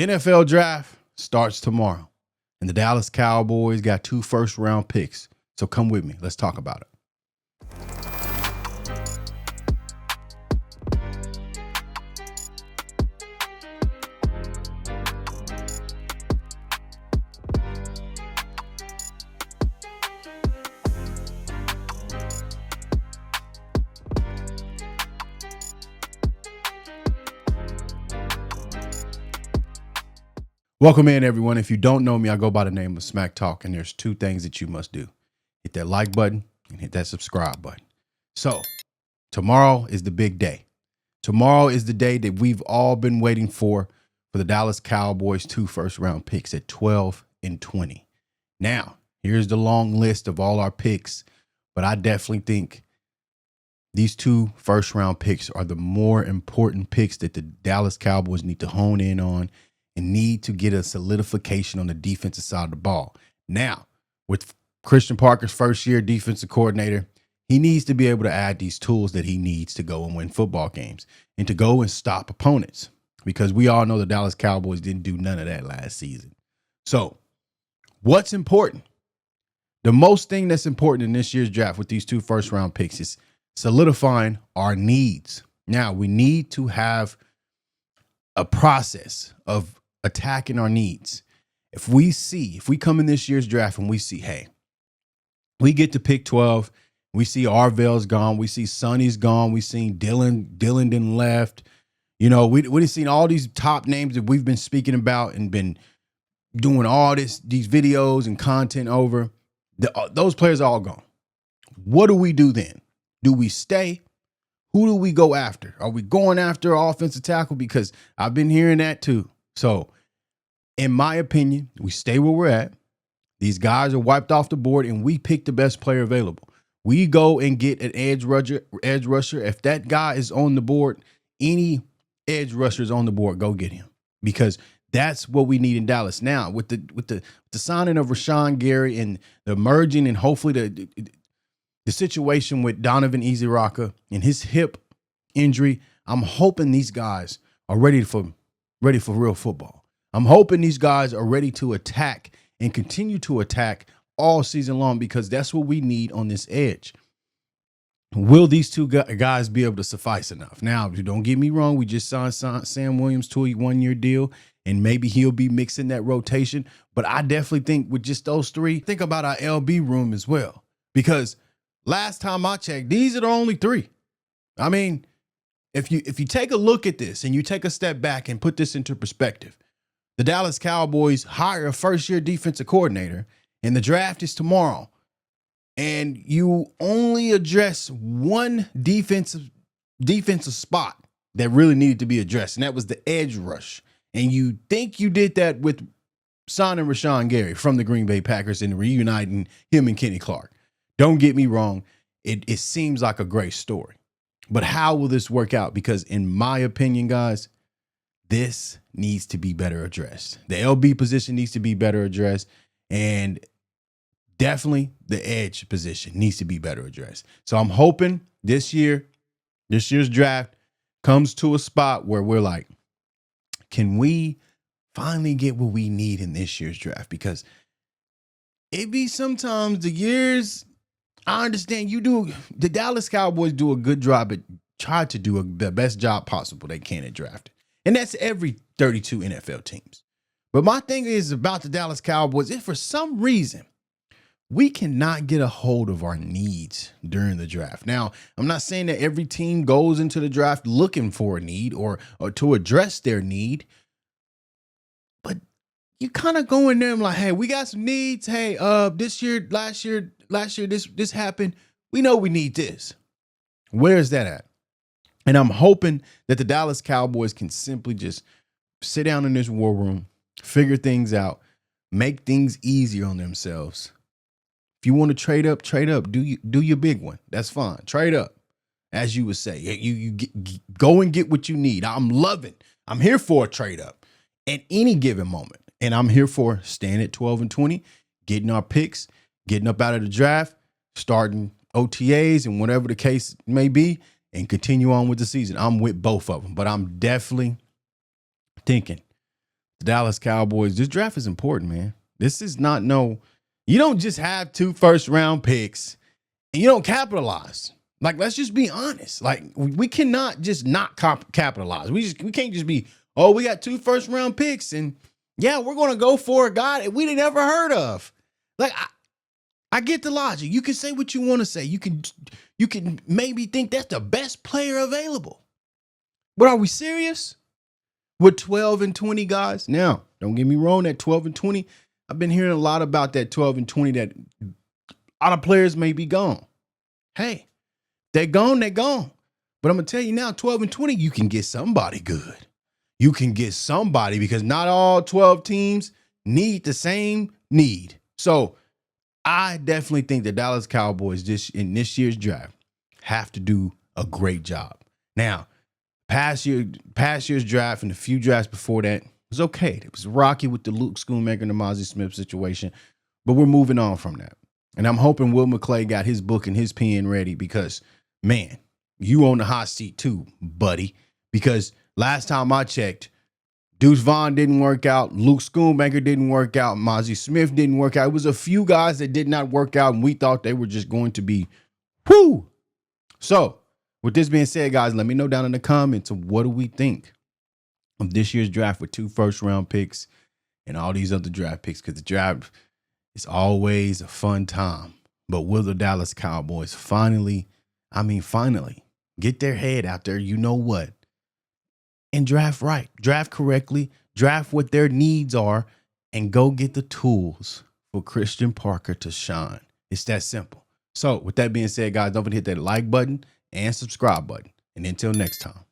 NFL draft starts tomorrow, and the Dallas Cowboys got 2 first-round picks. So come with me. Let's talk about it. Welcome in, everyone. If you don't know me, I go by the name of Smack Talk, and there's 2 things that you must do. Hit that like button and hit that subscribe button. So tomorrow is the big day. Tomorrow is the day that we've all been waiting for the Dallas Cowboys 2 first-round picks at 12 and 20. Now, here's the long list of all our picks, but I definitely think these 2 first-round picks are the more important picks that the Dallas Cowboys need to hone in on and need to get a solidification on the defensive side of the ball. Now, with Christian Parker's first year defensive coordinator, he needs to be able to add these tools that he needs to go and win football games and to go and stop opponents, because we all know the Dallas Cowboys didn't do none of that last season. So what's important? The most thing that's important in this year's draft with these 2 first-round picks is solidifying our needs. Now, we need to have a process of attacking our needs. If we come in this year's draft and we see, hey, we get to pick 12, we see Arvell's gone, we see Sonny's gone, we seen Dylan didn't left. You know, we've seen all these top names that we've been speaking about and been doing all these videos and content over. Those players are all gone. What do we do then? Do we stay? Who do we go after? Are we going after offensive tackle? Because I've been hearing that too. So in my opinion, we stay where we're at. These guys are wiped off the board and we pick the best player available. We go and get an edge rusher. If that guy is on the board, any edge rusher is on the board, go get him, because that's what we need in Dallas. Now, with the signing of Rashawn Gary and the merging and hopefully the situation with Donovan Ezeraka and his hip injury, I'm hoping these guys are ready for real football. I'm hoping these guys are ready to attack and continue to attack all season long, because that's what we need on this edge. Will these 2 guys be able to suffice enough? Now, don't get me wrong. We just signed Sam Williams to a 1-year deal, and maybe he'll be mixing that rotation. But I definitely think with just those 3, think about our LB room as well, because last time I checked, these are the only 3. I mean, if you take a look at this and you take a step back and put this into perspective, the Dallas Cowboys hire a first-year defensive coordinator, and the draft is tomorrow, and you only address one defensive spot that really needed to be addressed, and that was the edge rush. And you think you did that with signing Rashawn Gary from the Green Bay Packers and reuniting him and Kenny Clark. Don't get me wrong. It seems like a great story, but how will this work out? Because in my opinion, guys, this needs to be better addressed. The LB position needs to be better addressed, and definitely the edge position needs to be better addressed. So I'm hoping this year's draft comes to a spot where we're like, can we finally get what we need in this year's draft? Because it be sometimes the years, I understand the Dallas Cowboys do a good job at try to do the best job possible they can at drafting. And that's every 32 NFL teams. But my thing is about the Dallas Cowboys, if for some reason we cannot get a hold of our needs during the draft. Now, I'm not saying that every team goes into the draft looking for a need or to address their need, but you kind of go in there and like, hey, we got some needs. Hey, last year, this happened. We know we need this. Where is that at? And I'm hoping that the Dallas Cowboys can simply just sit down in this war room, figure things out, make things easier on themselves. If you want to trade up, do your big one. That's fine. Trade up, as you would say. You go and get what you need. I'm here for a trade up at any given moment. And I'm here for staying at 12 and 20, getting our picks, getting up out of the draft, starting OTAs and whatever the case may be, and continue on with the season. I'm with both of them, but I'm definitely thinking The Dallas Cowboys, this draft is important, man. This is not you don't just have 2 first-round picks and you don't capitalize. Like, let's just be honest. Like, we cannot just not capitalize. We can't just be, oh, we got 2 first-round picks and yeah, we're going to go for a guy that we never heard of. Like, I get the logic. You can say what you want to say. You can maybe think that's the best player available. But are we serious? With 12 and 20 guys? Now, don't get me wrong, that 12 and 20, I've been hearing a lot about that 12 and 20 that a lot of players may be gone. Hey, they're gone, they're gone. But I'm going to tell you now, 12 and 20, you can get somebody good. You can get somebody because not all 12 teams need the same need. So I definitely think the Dallas Cowboys in this year's draft have to do a great job. Now, past year's draft and a few drafts before that was okay. It was rocky with the Luke Schoonmaker and the Mozzie Smith situation, but we're moving on from that. And I'm hoping Will McClay got his book and his pen ready because, man, you on the hot seat too, buddy. Because last time I checked, Deuce Vaughn didn't work out. Luke Schoonmaker didn't work out. Mozzie Smith didn't work out. It was a few guys that did not work out, and we thought they were just going to be, whoo. So, with this being said, guys, let me know down in the comments of what do we think of this year's draft with 2 first-round picks and all these other draft picks, because the draft is always a fun time. But will the Dallas Cowboys finally get their head out there, you know what, and draft right, draft correctly, draft what their needs are, and go get the tools for Christian Parker to shine? It's that simple. So with that being said, guys, don't forget to hit that like button and subscribe button. And until next time.